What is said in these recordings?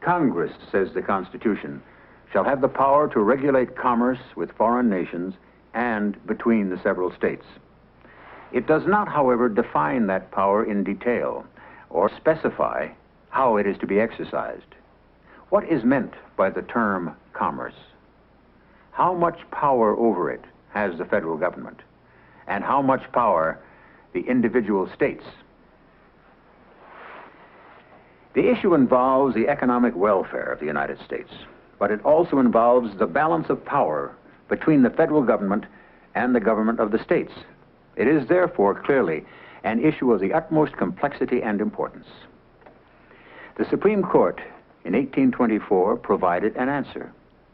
Congress, says the Constitution, shall have the power to regulate commerce with foreign nations and between the several states. It does not, however, define that power in detail or specify how it is to be exercised. What is meant by the term commerce? How much power over it has the federal government? And how much power the individual states? The issue involves the economic welfare of the United States, but it also involves the balance of power between the federal government and the government of the states. It is therefore clearly an issue of the utmost complexity and importance. The Supreme Court in 1824 provided an answer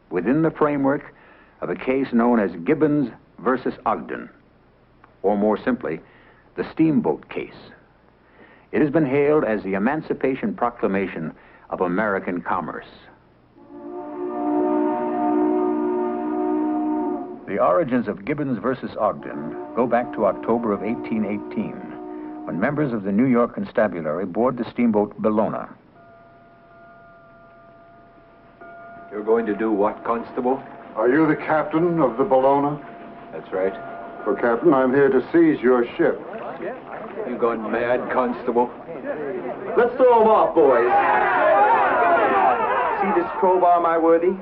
within the framework of a case known as Gibbons versus Ogden, or more simply, the Steamboat Case. It has been hailed as the Emancipation Proclamation of American commerce. The origins of Gibbons versus Ogden go back to October of 1818, when members of the New York Constabulary board the steamboat Bellona. You're going to do what, Constable? Are you the captain of the Bellona? That's right. Well, Captain, I'm here to seize your ship. You gone mad, Constable? Let's throw them off, boys. See this crowbar, my worthy?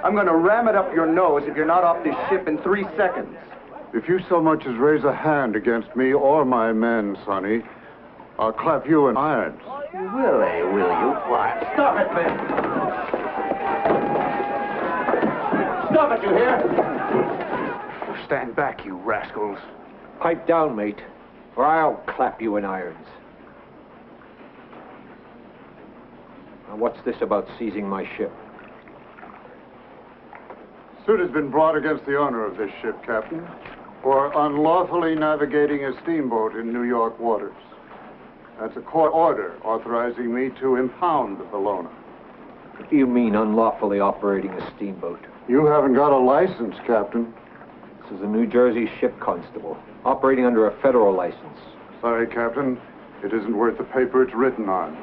I'm going to ram it up your nose if you're not off this ship in 3 seconds. If you so much as raise a hand against me or my men, Sonny, I'll clap you in irons. You will, eh, will you? Why, stop it, men! Stop it, you hear? Stand back, you rascals. Pipe down, mate, or I'll clap you in irons. Now, what's this about seizing my ship? Suit has been brought against the owner of this ship, Captain, for unlawfully navigating a steamboat in New York waters. That's a court order authorizing me to impound the Bellona. What do you mean, unlawfully operating a steamboat? You haven't got a license, Captain. This is a New Jersey ship, Constable, operating under a federal license. Sorry, Captain. It isn't worth the paper it's written on.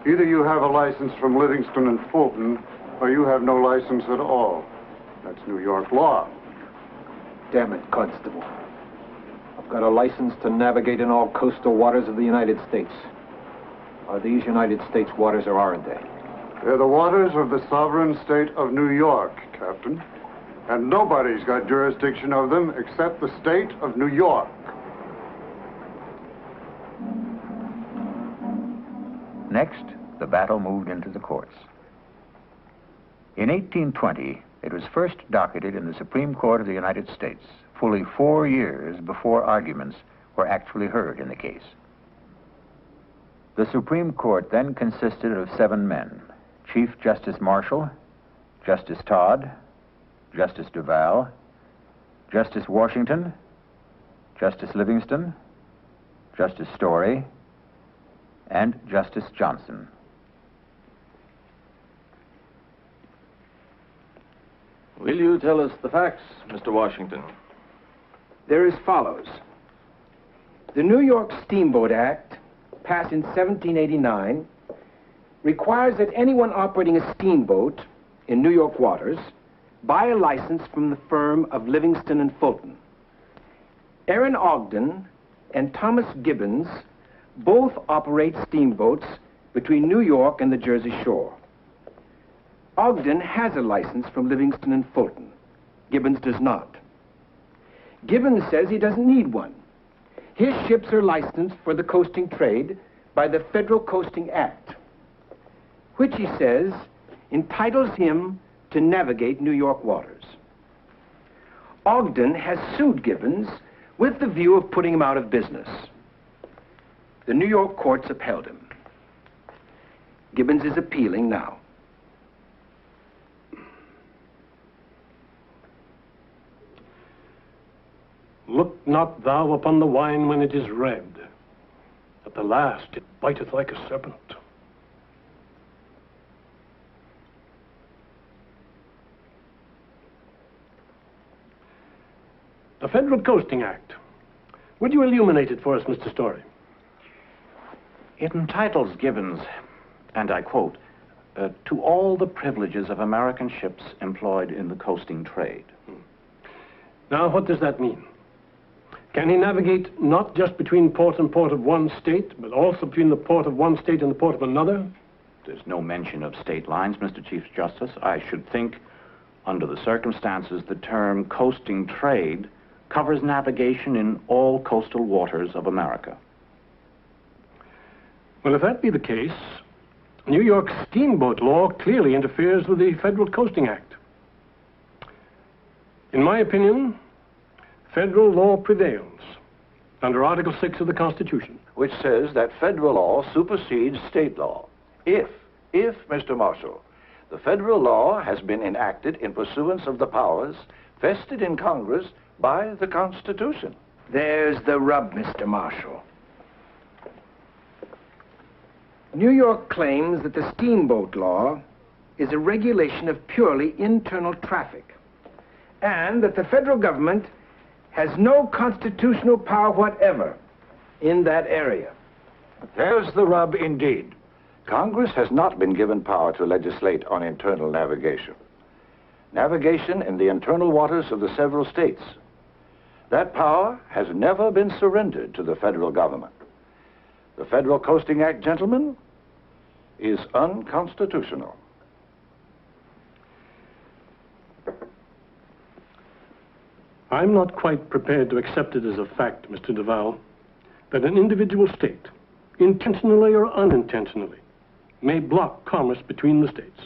Either you have a license from Livingston and Fulton, or you have no license at all. That's New York law. Damn it, Constable. I've got a license to navigate in all coastal waters of the United States. Are these United States waters or aren't they? They're the waters of the sovereign state of New York, Captain. And nobody's got jurisdiction of them except the state of New York. Next, the battle moved into the courts. In 1820, it was first docketed in the Supreme Court of the United States, fully 4 years before arguments were actually heard in the case. The Supreme Court then consisted of 7 men: Chief Justice Marshall, Justice Todd, Justice Duval, Justice Washington, Justice Livingston, Justice Story, and Justice Johnson. Will you tell us the facts, Mr. Washington? They're as follows. The New York Steamboat Act, passed in 1789, requires that anyone operating a steamboat in New York waters buy a license from the firm of Livingston and Fulton. Aaron Ogden and Thomas Gibbons both operate steamboats between New York and the Jersey shore. Ogden has a license from Livingston and Fulton. Gibbons does not. Gibbons says he doesn't need one. His ships are licensed for the coasting trade by the Federal Coasting Act, which he says entitles him to navigate New York waters. Ogden has sued Gibbons with the view of putting him out of business. The New York courts upheld him. Gibbons is appealing now. Look not thou upon the wine when it is red. At the last it biteth like a serpent. The Federal Coasting Act. Would you illuminate it for us, Mr. Story? It entitles Gibbons, and I quote, to all the privileges of American ships employed in the coasting trade. Now, what does that mean? Can he navigate not just between port and port of one state, but also between the port of one state and the port of another? There's no mention of state lines, Mr. Chief Justice. I should think, under the circumstances, the term coasting trade covers navigation in all coastal waters of America. Well, if that be the case, New York steamboat law clearly interferes with the Federal Coasting Act. In my opinion, federal law prevails under Article 6 of the Constitution, which says that federal law supersedes state law. If, Mr. Marshall, the federal law has been enacted in pursuance of the powers vested in Congress by the Constitution. There's the rub, Mr. Marshall. New York claims that the steamboat law is a regulation of purely internal traffic, and that the federal government has no constitutional power whatever in that area. There's the rub indeed. Congress has not been given power to legislate on internal navigation. Navigation in the internal waters of the several states. That power has never been surrendered to the federal government. The Federal Coasting Act, gentlemen, is unconstitutional. I'm not quite prepared to accept it as a fact, Mr. Duval, that an individual state, intentionally or unintentionally, may block commerce between the states.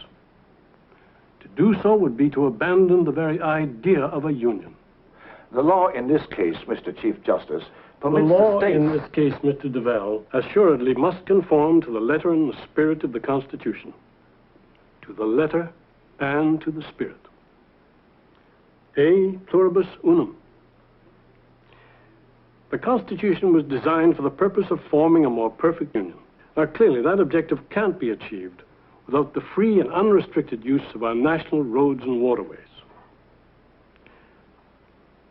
To do so would be to abandon the very idea of a union. The law in this case, Mr. Chief Justice, permits the law the states... in this case, Mr. Duval, assuredly must conform to the letter and the spirit of the Constitution. To the letter and to the spirit. A pluribus unum. The Constitution was designed for the purpose of forming a more perfect union. Now, clearly, that objective can't be achieved without the free and unrestricted use of our national roads and waterways.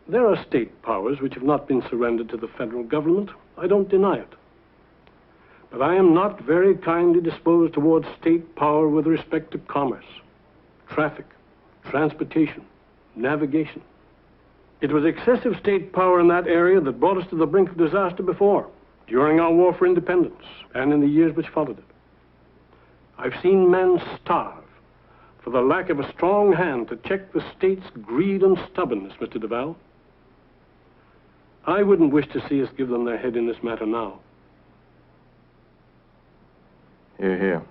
There are state powers which have not been surrendered to the federal government. I don't deny it. But I am not very kindly disposed towards state power with respect to commerce, traffic, transportation, navigation. It was excessive state power in that area that brought us to the brink of disaster before, during our war for independence, and in the years which followed it. I've seen men starve for the lack of a strong hand to check the state's greed and stubbornness, Mr. Duval. I wouldn't wish to see us give them their head in this matter now. Hear, hear.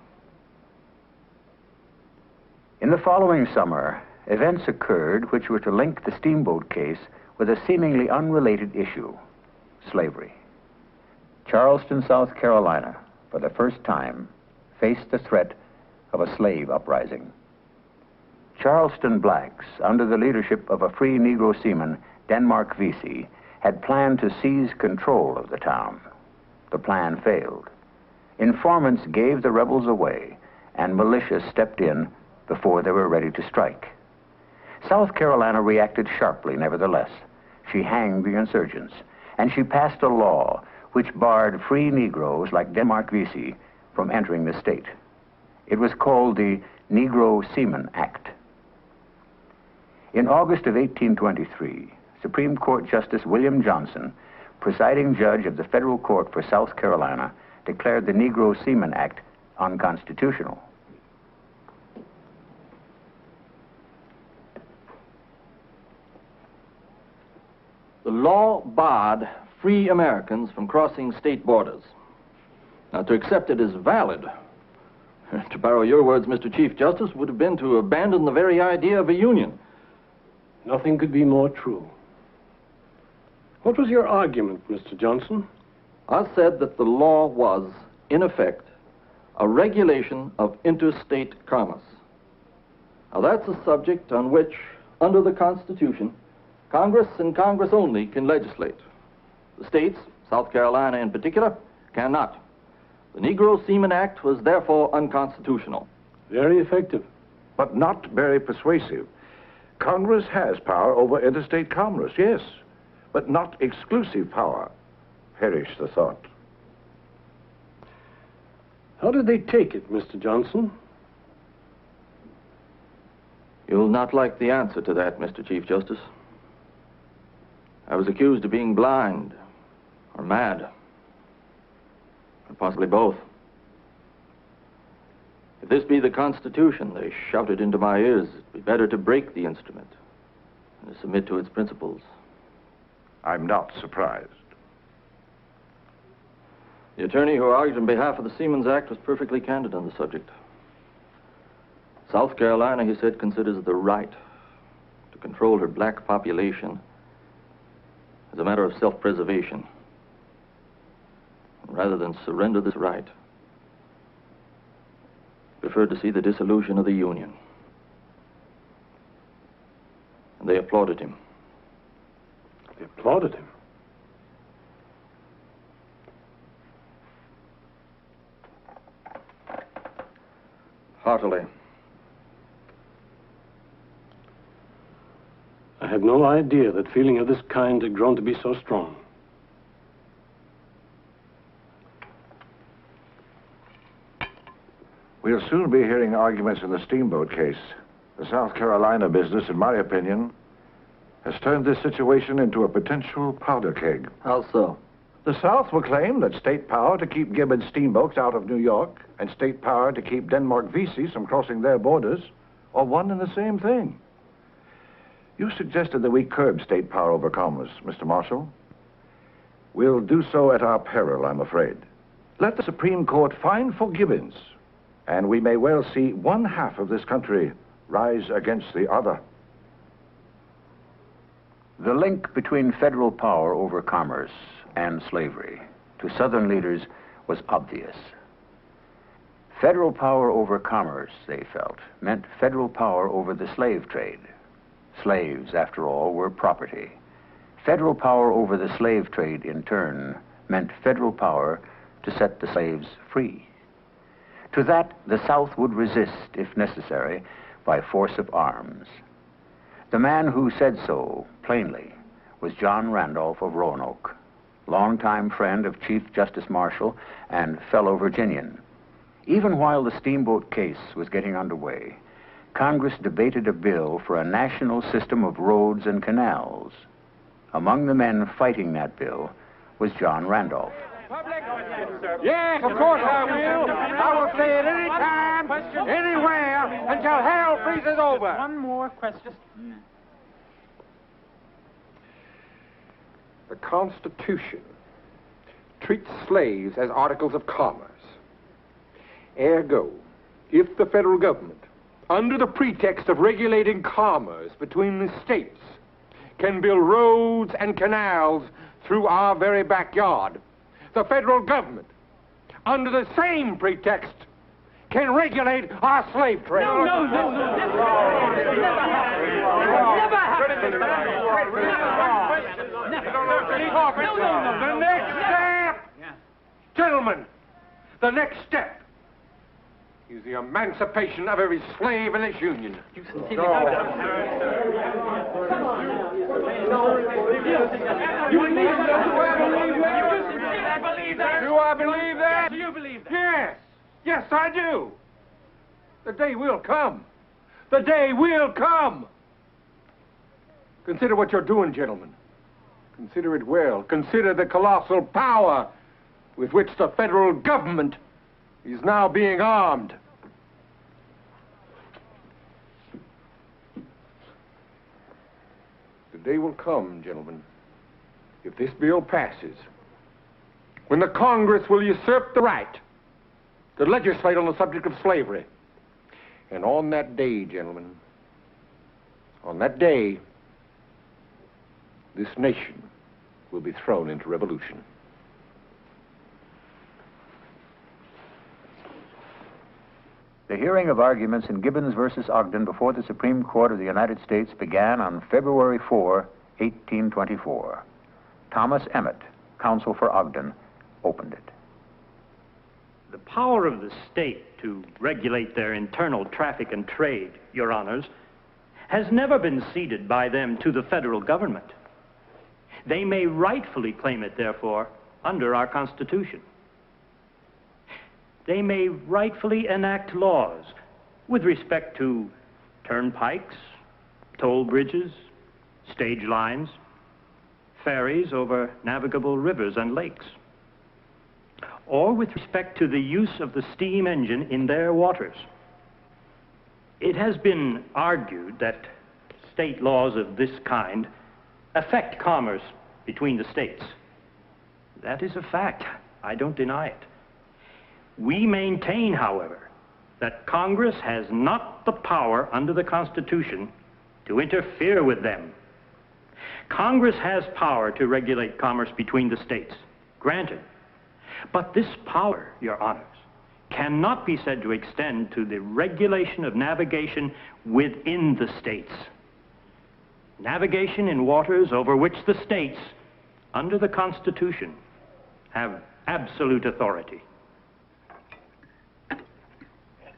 In the following summer, events occurred which were to link the steamboat case with a seemingly unrelated issue, slavery. Charleston, South Carolina, for the first time, faced the threat of a slave uprising. Charleston blacks, under the leadership of a free Negro seaman, Denmark Vesey, had planned to seize control of the town. The plan failed. Informants gave the rebels away, and militia stepped in before they were ready to strike. South Carolina reacted sharply, nevertheless. She hanged the insurgents, and she passed a law which barred free Negroes like Denmark Vesey from entering the state. It was called the Negro Seaman Act. In August of 1823, Supreme Court Justice William Johnson, presiding judge of the federal court for South Carolina, declared the Negro Seaman Act unconstitutional. The law barred free Americans from crossing state borders. Now, to accept it as valid, to borrow your words, Mr. Chief Justice, would have been to abandon the very idea of a union. Nothing could be more true. What was your argument, Mr. Johnson? I said that the law was, in effect, a regulation of interstate commerce. Now, that's a subject on which, under the Constitution, Congress and Congress only can legislate. The states, South Carolina in particular, cannot. The Negro Seaman Act was therefore unconstitutional. Very effective. But not very persuasive. Congress has power over interstate commerce, yes, but not exclusive power. Perish the thought. How did they take it, Mr. Johnson? You'll not like the answer to that, Mr. Chief Justice. I was accused of being blind, or mad, or possibly both. If this be the Constitution, they shouted into my ears, it'd be better to break the instrument and to submit to its principles. I'm not surprised. The attorney who argued on behalf of the Seamen's Act was perfectly candid on the subject. South Carolina, he said, considers the right to control her black population as a matter of self-preservation. Rather than surrender this right, he preferred to see the dissolution of the Union. And they applauded him. They applauded him? Heartily. I had no idea that feeling of this kind had grown to be so strong. We'll soon be hearing arguments in the steamboat case. The South Carolina business, in my opinion, has turned this situation into a potential powder keg. How so? The South will claim that state power to keep Gibbons steamboats out of New York and state power to keep Denmark VCs from crossing their borders are one and the same thing. You suggested that we curb state power over commerce, Mr. Marshall. We'll do so at our peril, I'm afraid. Let the Supreme Court find for Gibbons, and we may well see one half of this country rise against the other. The link between federal power over commerce and slavery to Southern leaders was obvious. Federal power over commerce, they felt, meant federal power over the slave trade. Slaves, after all, were property. Federal power over the slave trade, in turn, meant federal power to set the slaves free. To that, the South would resist, if necessary, by force of arms. The man who said so, plainly, was John Randolph of Roanoke, longtime friend of Chief Justice Marshall and fellow Virginian. Even while the steamboat case was getting underway, Congress debated a bill for a national system of roads and canals. Among the men fighting that bill was John Randolph. Yes, of course I will. I will say it any time, anywhere, until hell freezes over. One more question. The Constitution treats slaves as articles of commerce. Ergo, if the federal government, under the pretext of regulating commerce between the states, can build roads and canals through our very backyard, the federal government, under the same pretext, can regulate our slave trade. No, never. The next step, gentlemen, the next step is the emancipation of every slave in this union. You sincerely believe that? Do I believe that? Do you believe that? Yes. Yes, I do. The day will come. The day will come. Consider what you're doing, gentlemen. Consider it well. Consider the colossal power with which the federal government is now being armed. The day will come, gentlemen, if this bill passes, when the Congress will usurp the right to legislate on the subject of slavery. And on that day, gentlemen, on that day, this nation will be thrown into revolution. The hearing of arguments in Gibbons versus Ogden before the Supreme Court of the United States began on February 4, 1824. Thomas Emmett, counsel for Ogden, opened it. The power of the state to regulate their internal traffic and trade, Your Honors, has never been ceded by them to the federal government. They may rightfully claim it, therefore, under our Constitution. They may rightfully enact laws with respect to turnpikes, toll bridges, stage lines, ferries over navigable rivers and lakes, or with respect to the use of the steam engine in their waters. It has been argued that state laws of this kind affect commerce between the states. That is a fact. I don't deny it. We maintain, however, that Congress has not the power under the Constitution to interfere with them. Congress has power to regulate commerce between the states, granted. But this power, Your Honors, cannot be said to extend to the regulation of navigation within the states. Navigation in waters over which the states, under the Constitution, have absolute authority.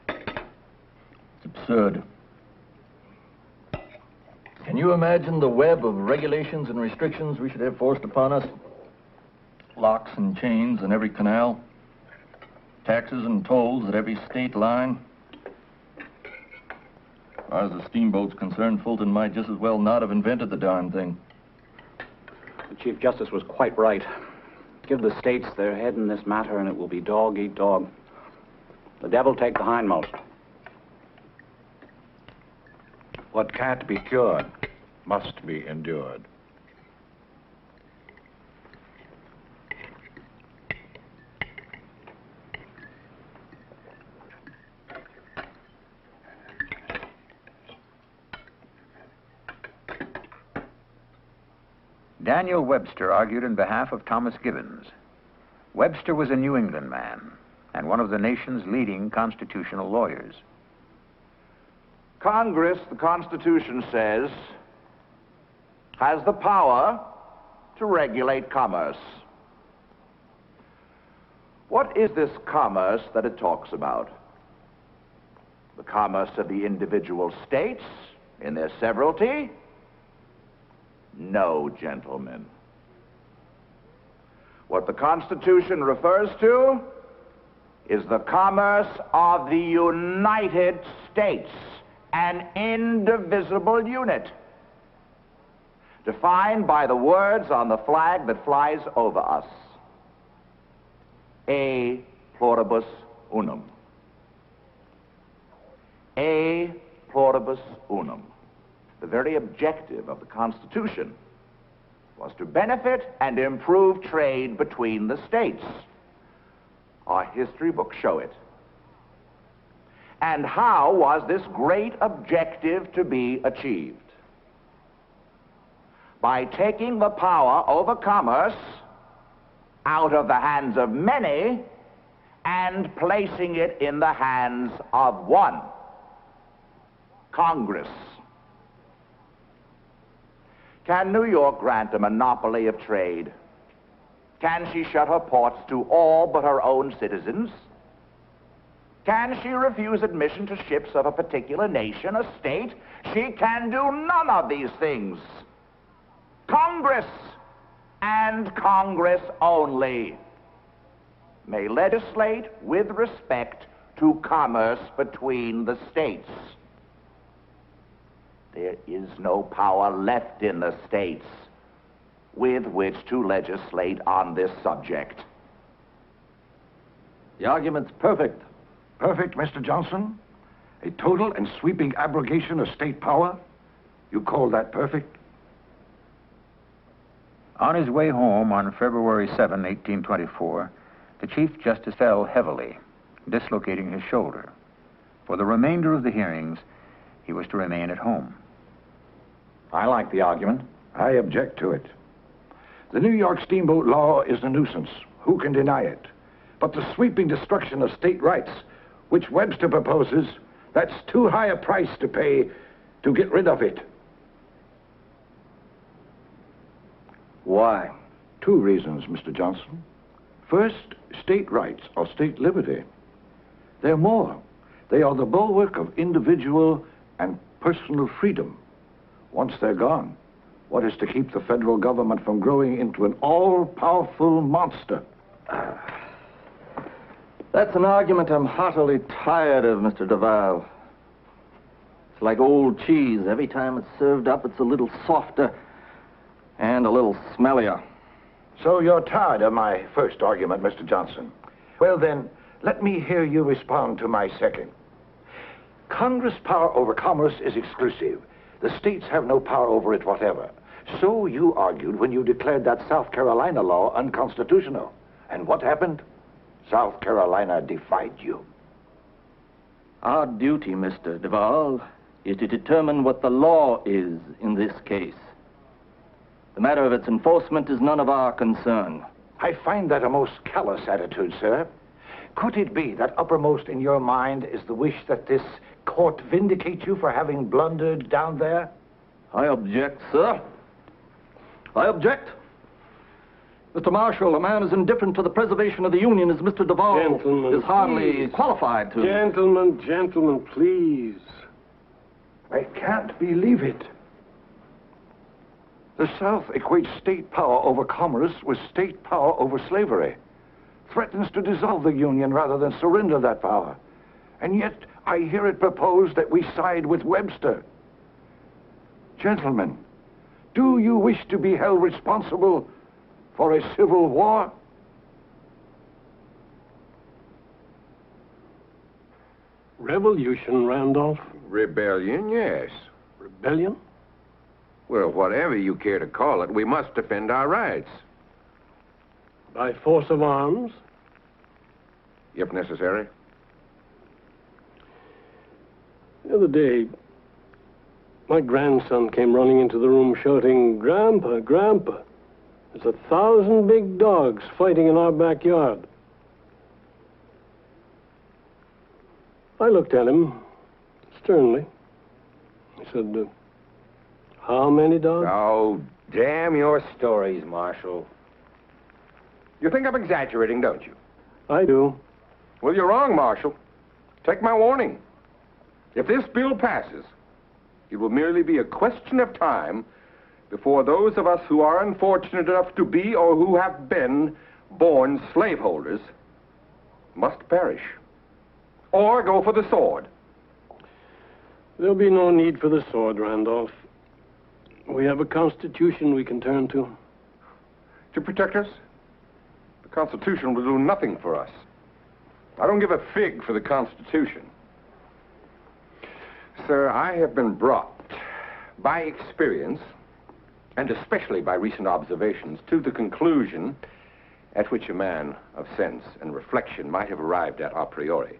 It's absurd. Can you imagine the web of regulations and restrictions we should have forced upon us? Locks and chains in every canal, taxes and tolls at every state line. As far as the steamboat's concerned, Fulton might just as well not have invented the darn thing. The Chief Justice was quite right. Give the states their head in this matter and it will be dog eat dog. The devil take the hindmost. What can't be cured must be endured. Daniel Webster argued in behalf of Thomas Gibbons. Webster was a New England man and one of the nation's leading constitutional lawyers. Congress, the Constitution says, has the power to regulate commerce. What is this commerce that it talks about? The commerce of the individual states in their severalty? No, gentlemen. What the Constitution refers to is the commerce of the United States, an indivisible unit, defined by the words on the flag that flies over us. E pluribus unum. E pluribus unum. The very objective of the Constitution was to benefit and improve trade between the states. Our history books show it. And how was this great objective to be achieved? By taking the power over commerce out of the hands of many and placing it in the hands of one, Congress. Can New York grant a monopoly of trade? Can she shut her ports to all but her own citizens? Can she refuse admission to ships of a particular nation, a state? She can do none of these things. Congress, and Congress only, may legislate with respect to commerce between the states. There is no power left in the states with which to legislate on this subject. The argument's perfect. Perfect, Mr. Johnson? A total and sweeping abrogation of state power? You call that perfect? On his way home on February 7, 1824, the Chief Justice fell heavily, dislocating his shoulder. For the remainder of the hearings, he was to remain at home. I like the argument. I object to it. The New York Steamboat Law is a nuisance. Who can deny it? But the sweeping destruction of state rights, which Webster proposes, that's too high a price to pay to get rid of it. Why? Two reasons, Mr. Johnson. First, state rights or state liberty. They're more. They are the bulwark of individual and personal freedom. Once they're gone, what is to keep the federal government from growing into an all-powerful monster? That's an argument I'm heartily tired of, Mr. Duval. It's like old cheese. Every time it's served up, it's a little softer and a little smellier. So you're tired of my first argument, Mr. Johnson. Well then, let me hear you respond to my second. Congress' power over commerce is exclusive. The states have no power over it whatever. So you argued when you declared that South Carolina law unconstitutional. And what happened? South Carolina defied you. Our duty, Mr. Duval, is to determine what the law is in this case. The matter of its enforcement is none of our concern. I find that a most callous attitude, sir. Could it be that uppermost in your mind is the wish that this court vindicate you for having blundered down there? I object, sir. I object. Mr. Marshall, a man as indifferent to the preservation of the Union as Mr. Duval Gentlemen, is hardly please. qualified to. Gentlemen, please. I can't believe it. The South equates state power over commerce with state power over slavery. Threatens to dissolve the Union rather than surrender that power. And yet, I hear it proposed that we side with Webster. Gentlemen, do you wish to be held responsible for a civil war? Revolution, Randolph. Rebellion, yes. Rebellion? Well, whatever you care to call it, we must defend our rights. By force of arms? If necessary. The other day, my grandson came running into the room shouting, "Grandpa, Grandpa, there's 1,000 big dogs fighting in our backyard." I looked at him sternly. I said, "How many dogs?" Oh, damn your stories, Marshal. You think I'm exaggerating, don't you? I do. Well, you're wrong, Marshal. Take my warning. If this bill passes, it will merely be a question of time before those of us who are unfortunate enough to be or who have been born slaveholders must perish. Or go for the sword. There'll be no need for the sword, Randolph. We have a Constitution we can turn to. To protect us? The Constitution will do nothing for us. I don't give a fig for the Constitution. Sir, I have been brought by experience, and especially by recent observations, to the conclusion at which a man of sense and reflection might have arrived at a priori,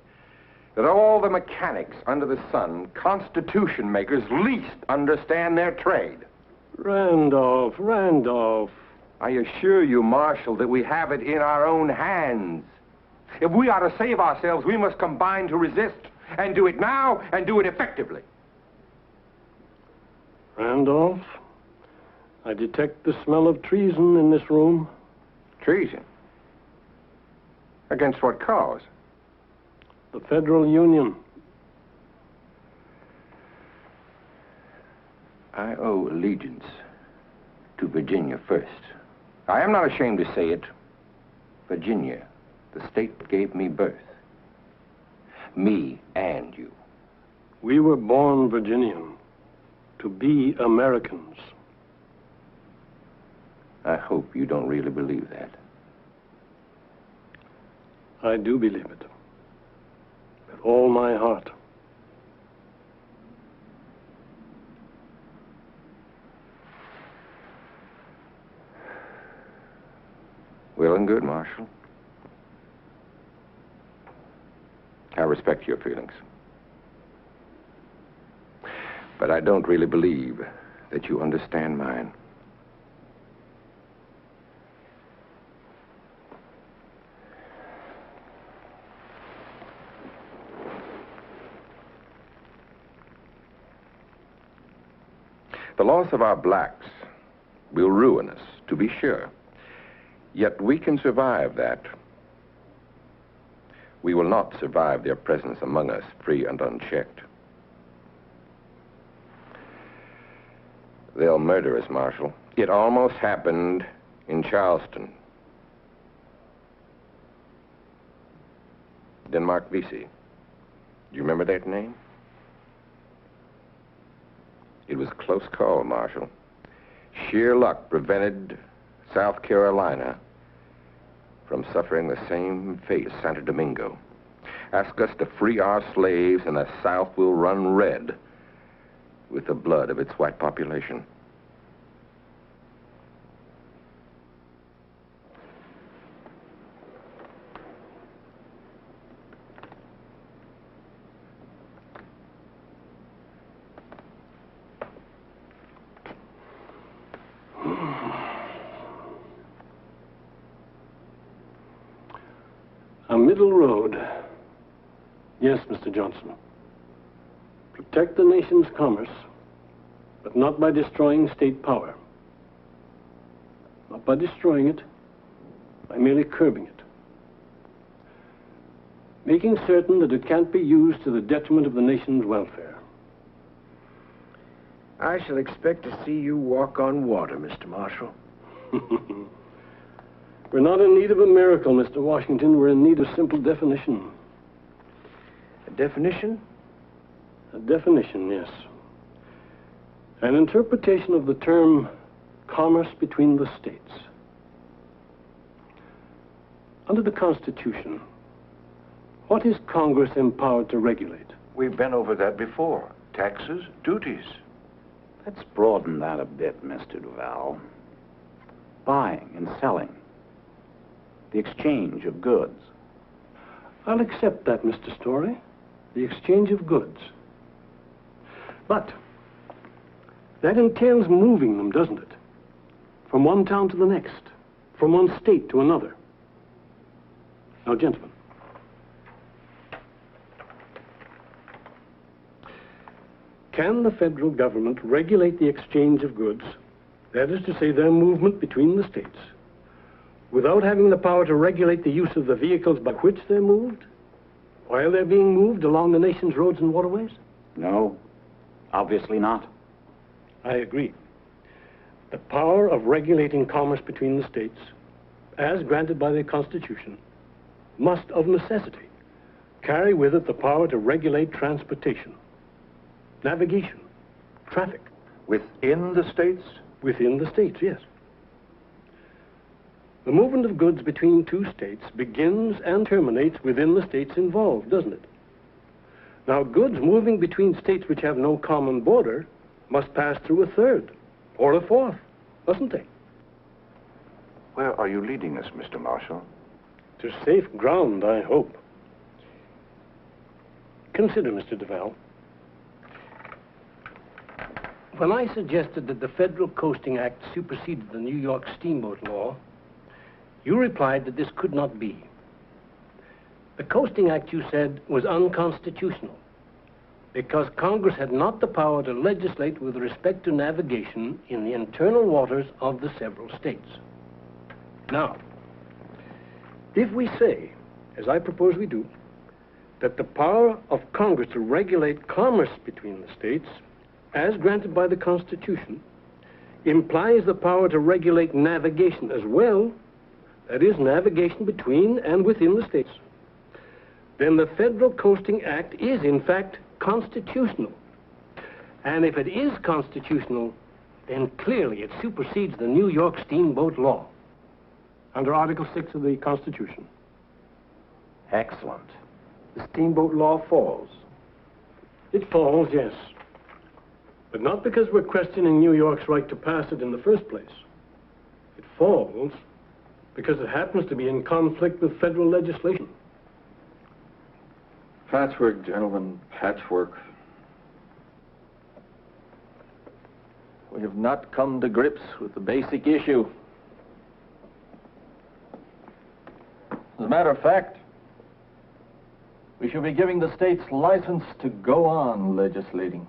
that all the mechanics under the sun, Constitution makers least understand their trade. Randolph. I assure you, Marshal, that we have it in our own hands. If we are to save ourselves, we must combine to resist, and do it now, and do it effectively. Randolph, I detect the smell of treason in this room. Treason? Against what cause? The Federal Union. I owe allegiance to Virginia first. I am not ashamed to say it. Virginia, the state that gave me birth. Me and you. We were born Virginian to be Americans. I hope you don't really believe that. I do believe it. With all my heart. Well and good, Marshal. I respect your feelings. But I don't really believe that you understand mine. The loss of our blacks will ruin us, to be sure. Yet we can survive that. We will not survive their presence among us free and unchecked. They'll murder us, Marshal. It almost happened in Charleston. Denmark Vesey. Do you remember that name? It was a close call, Marshal. Sheer luck prevented South Carolina from suffering the same fate as Santo Domingo. Ask us to free our slaves, and the South will run red with the blood of its white population. A middle road. Yes, Mr. Johnson. Protect the nation's commerce, but not by destroying state power. Not by destroying it, by merely curbing it. Making certain that it can't be used to the detriment of the nation's welfare. I shall expect to see you walk on water, Mr. Marshal. We're not in need of a miracle, Mr. Washington. We're in need of simple definition. A definition? A definition, yes. An interpretation of the term commerce between the states. Under the Constitution, what is Congress empowered to regulate? We've been over that before. Taxes, duties. Let's broaden that a bit, Mr. Duval. Buying and selling. The exchange of goods. I'll accept that, Mr. Story. The exchange of goods. But that entails moving them, doesn't it? From one town to the next. From one state to another. Now, gentlemen. Can the federal government regulate the exchange of goods, that is to say, their movement between the states, without having the power to regulate the use of the vehicles by which they're moved, while they're being moved along the nation's roads and waterways? No, obviously not. I agree. The power of regulating commerce between the states, as granted by the Constitution, must of necessity carry with it the power to regulate transportation, navigation, traffic. Within the states? Within the states, yes. The movement of goods between two states begins and terminates within the states involved, doesn't it? Now, goods moving between states which have no common border must pass through a third or a fourth, mustn't they? Where are you leading us, Mr. Marshal? To safe ground, I hope. Consider, Mr. Duval. When I suggested that the Federal Coasting Act superseded the New York Steamboat Law, you replied that this could not be. The Coasting Act, you said, was unconstitutional because Congress had not the power to legislate with respect to navigation in the internal waters of the several states. Now, if we say, as I propose we do, that the power of Congress to regulate commerce between the states, as granted by the Constitution, implies the power to regulate navigation as well, that is, navigation between and within the states, then the Federal Coasting Act is, in fact, constitutional. And if it is constitutional, then clearly it supersedes the New York Steamboat Law under Article 6 of the Constitution. Excellent. The Steamboat Law falls. It falls, yes. But not because we're questioning New York's right to pass it in the first place. It falls Because it happens to be in conflict with federal legislation. Patchwork, gentlemen, patchwork. We have not come to grips with the basic issue. As a matter of fact, we should be giving the states license to go on legislating.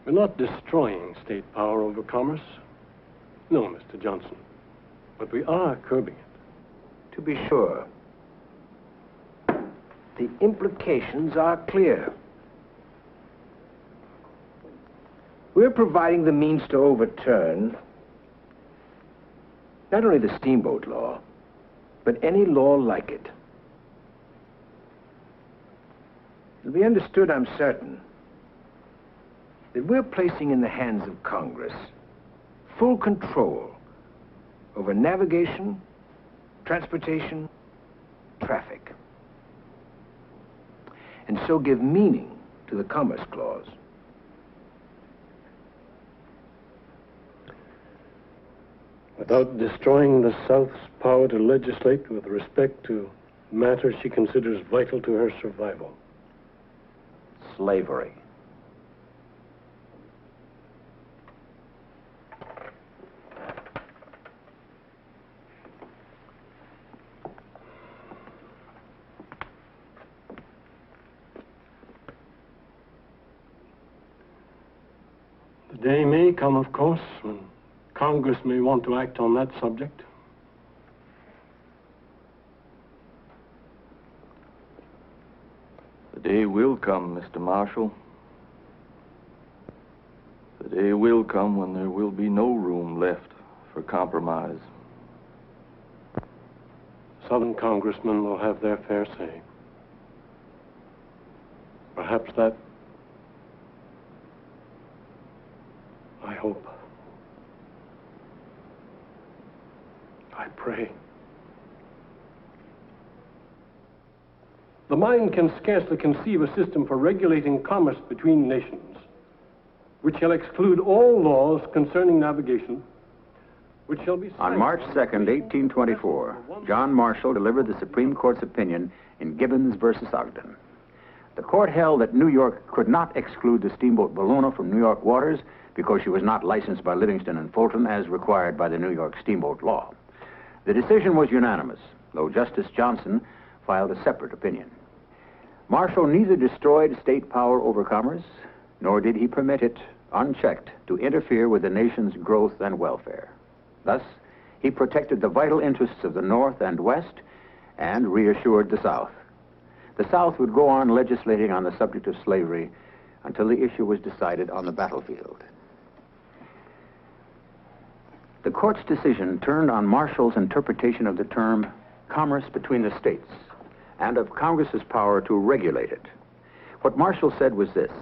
We're not destroying state power over commerce. No, Mr. Johnson. But we are curbing it. To be sure, the implications are clear. We're providing the means to overturn not only the steamboat law, but any law like it. It'll be understood, I'm certain, that we're placing in the hands of Congress full control over navigation, transportation, traffic, and so give meaning to the Commerce Clause. Without destroying the South's power to legislate with respect to matters she considers vital to her survival. Slavery. The day may come, of course, when Congress may want to act on that subject. The day will come, Mr. Marshall. The day will come when there will be no room left for compromise. Southern congressmen will have their fair say. Perhaps that, I hope, I pray. The mind can scarcely conceive a system for regulating commerce between nations, which shall exclude all laws concerning navigation, which shall be... On March 2nd, 1824, John Marshall delivered the Supreme Court's opinion in Gibbons versus Ogden. The court held that New York could not exclude the steamboat Ballona from New York waters because she was not licensed by Livingston and Fulton as required by the New York steamboat law. The decision was unanimous, though Justice Johnson filed a separate opinion. Marshall neither destroyed state power over commerce, nor did he permit it, unchecked, to interfere with the nation's growth and welfare. Thus, he protected the vital interests of the North and West and reassured the South. The South would go on legislating on the subject of slavery until the issue was decided on the battlefield. The court's decision turned on Marshall's interpretation of the term commerce between the states and of Congress's power to regulate it. What Marshall said was this: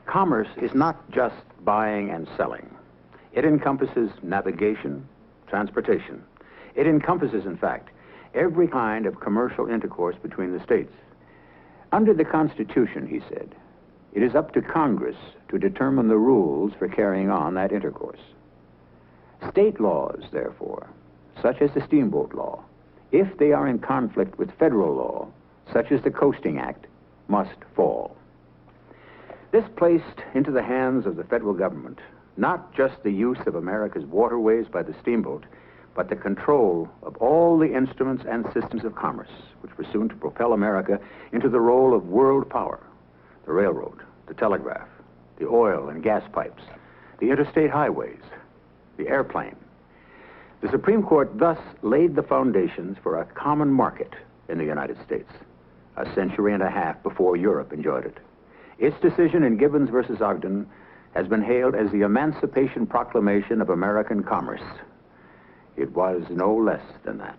commerce is not just buying and selling. It encompasses navigation, transportation. It encompasses, in fact, every kind of commercial intercourse between the states. Under the Constitution, he said, it is up to Congress to determine the rules for carrying on that intercourse. State laws, therefore, such as the Steamboat Law, if they are in conflict with federal law, such as the Coasting Act, must fall. This placed into the hands of the federal government not just the use of America's waterways by the steamboat, but the control of all the instruments and systems of commerce, which were soon to propel America into the role of world power: the railroad, the telegraph, the oil and gas pipes, the interstate highways, the airplane. The Supreme Court thus laid the foundations for a common market in the United States, a century and a half before Europe enjoyed it. Its decision in Gibbons versus Ogden has been hailed as the Emancipation Proclamation of American commerce. It was no less than that.